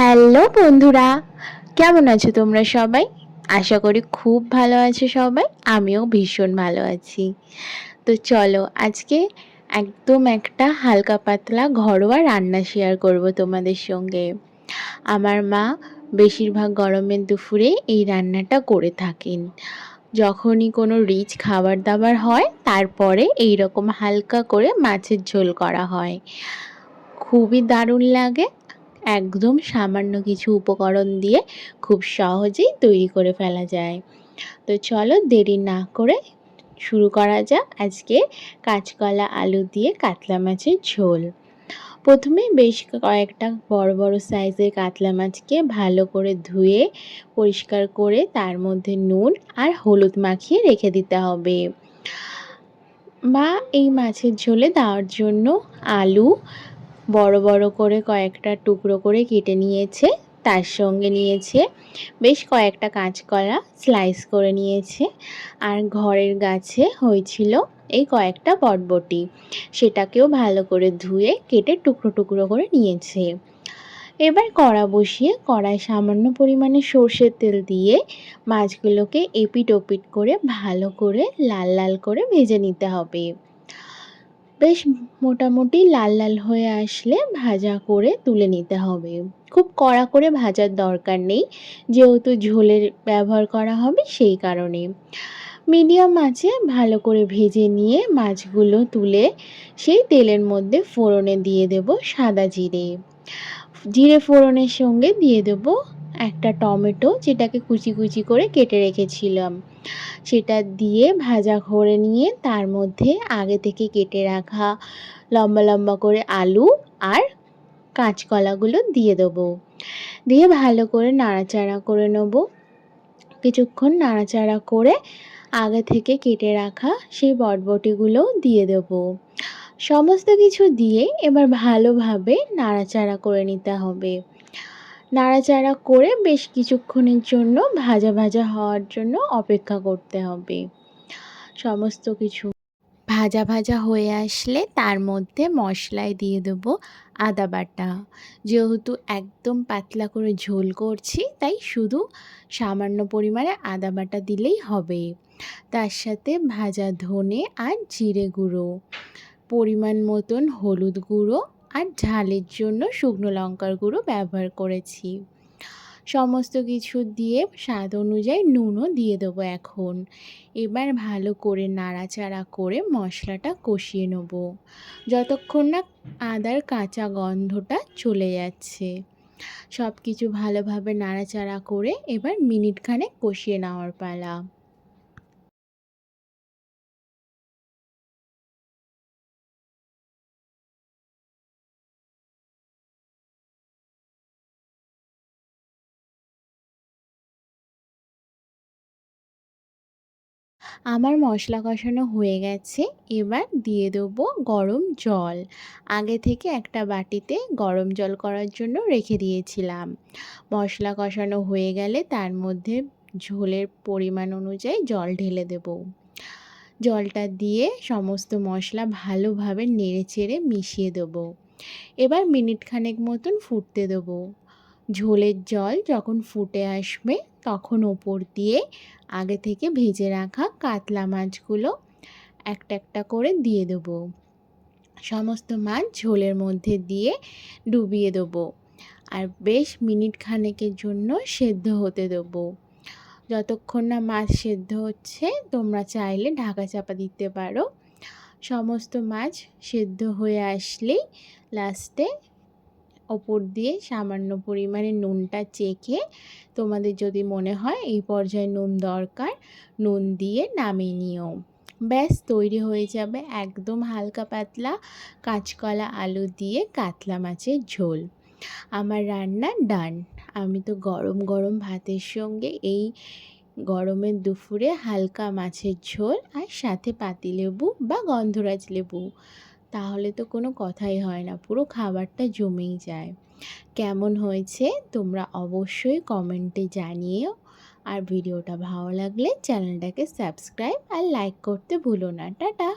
Hello বন্ধুরা, কেমন আছো তোমরা সবাই? আশা করি খুব ভালো আছো সবাই। আমিও ভীষণ ভালো আছি। তো চলো আজকে একদম একটা হালকা পাতলা ঘরোয়া রান্না শেয়ার করব তোমাদের সঙ্গে। আমার মা বেশিরভাগ গরমের দুপুরে এই রান্নাটা করে থাকেন। যখনই কোনো রিচ খাবার দাবার হয় তারপরে এই রকম হালকা করে মাছের ঝোল করা হয়। খুবই দারুণ লাগে। একদম সামান্য কিছু উপকরণ দিয়ে খুব সহজেই তৈরি করে ফেলা যায়। তো চলো দেরি না করে শুরু করা যাক আজকে কাঁচকলা আলু দিয়ে কাতলা মাছের ঝোল। প্রথমে বেশ কয়েকটা বড় বড় সাইজের কাতলা মাছকে ভালো করে ধুয়ে পরিষ্কার করে তার মধ্যে নুন আর হলুদ মাখিয়ে রেখে দিতে হবে। মা এই মাছের ঝোলে দেওয়ার জন্য আলু বড় বড় করে কয়েকটা টুকরো করে কেটে নিয়েছে, তার সঙ্গে নিয়েছে বেশ কয়েকটা কাঁচকলা স্লাইস করে নিয়েছে, আর ঘরের গাছে হয়েছিল এই কয়েকটা বটবটি, সেটাকেও ভালো করে ধুয়ে কেটে টুকরো টুকরো করে নিয়েছে। এবার কড়া বসিয়ে কড়ায় সামান্য পরিমাণে সর্ষের তেল দিয়ে মাছগুলোকে এপিট ওপিট করে ভালো করে লাল লাল করে ভেজে নিতে হবে। বেশ মোটামুটি লাল লাল হয়ে আসলে ভাজা করে তুলে নিতে হবে। খুব কড়া করে ভাজার দরকার নেই, যেহেতু ঝোলের ব্যবহার করা হবে সেই কারণে। মিডিয়াম আঁচে ভালো করে ভেজে নিয়ে মাছগুলো তুলে সেই তেলের মধ্যে ফোড়নে দিয়ে দেব সাদা জিরে। জিরে ফোড়নের সঙ্গে দিয়ে দেব একটা টমেটো, যেটাকে কুচি কুচি করে কেটে রেখেছিলাম, সেটা দিয়ে ভাজা করে নিয়ে তার মধ্যে আগে থেকে কেটে রাখা লম্বা লম্বা করে আলু আর কাঁচকলাগুলো দিয়ে দেবো। দিয়ে ভালো করে নাড়াচাড়া করে নেব। কিছুক্ষণ নাড়াচাড়া করে আগে থেকে কেটে রাখা সেই বটবটিগুলোও দিয়ে দেব। সমস্ত কিছু দিয়ে এবার ভালোভাবে নাড়াচাড়া করে নিতে হবে। নাড়াচাড়া করে বেশ কিছুক্ষণের জন্য ভাজা ভাজা হওয়ার জন্য অপেক্ষা করতে হবে। সমস্ত কিছু ভাজা ভাজা হয়ে আসলে তার মধ্যে মশলায় দিয়ে দেবো আদা বাটা। যেহেতু একদম পাতলা করে ঝোল করছি তাই শুধু সামান্য পরিমাণে আদা বাটা দিলেই হবে। তার সাথে ভাজা ধনে আর জিরে গুঁড়ো, পরিমাণ মতন হলুদ গুঁড়ো আর ঝালের জন্য শুকনো লঙ্কার গুঁড়ো ব্যবহার করেছি। সমস্ত কিছু দিয়ে স্বাদ অনুযায়ী নুনও দিয়ে দেবো এখন। এবার ভালো করে নাড়াচাড়া করে মশলাটা কষিয়ে নেব যতক্ষণ না আদার কাঁচা গন্ধটা চলে যাচ্ছে। সব কিছু ভালোভাবে নাড়াচাড়া করে এবার মিনিট খানেক কষিয়ে নেওয়ার পালা। আমার মশলা কষানো হয়ে গেছে, এবার দিয়ে দেবো গরম জল। আগে থেকে একটা বাটিতে গরম জল করার জন্য রেখে দিয়েছিলাম। মশলা কষানো হয়ে গেলে তার মধ্যে ঝোলের পরিমাণ অনুযায়ী জল ঢেলে দেব। জলটা দিয়ে সমস্ত মশলা ভালোভাবে নেড়েচেড়ে মিশিয়ে দেবো। এবার মিনিট খানেক মতন ফুটতে দেবো। ঝোলের জল যখন ফুটে আসবে তখন ওপর দিয়ে আগে থেকে ভেজে রাখা কাতলা মাছগুলো একটা একটা করে দিয়ে দেবো। সমস্ত মাছ ঝোলের মধ্যে দিয়ে ডুবিয়ে দেবো আর বেশ মিনিট খানেকের জন্য সেদ্ধ হতে দেবো। যতক্ষণ না মাছ সেদ্ধ হচ্ছে তোমরা চাইলে ঢাকা চাপা দিতে পারো। সমস্ত মাছ সেদ্ধ হয়ে আসলেই লাস্টে ওপর দিয়ে সামান্য পরিমাণে নুনটা চেখে তোমাদের যদি মনে হয় এই পর্যায়ে নুন দরকার, নুন দিয়ে নামিয়ে নিও। ব্যাস তৈরি হয়ে যাবে একদম হালকা পাতলা কাঁচকলা আলু দিয়ে কাতলা মাছের ঝোল। আমার রান্না ডান। আমি তো গরম গরম ভাতের সঙ্গে এই গরমের দুপুরে হালকা মাছের ঝোল আর সাথে পাতিলেবু বা গন্ধরাজ লেবু, তাহলে তো কোনো কথাই হয় না, পুরো খাবারটা জমেই যায়। কেমন হয়েছে তোমরা অবশ্যই কমেন্টে জানিও। আর ভিডিওটা ভালো লাগলে চ্যানেলটাকে সাবস্ক্রাইব আর লাইক করতে ভুলো না। টাটা।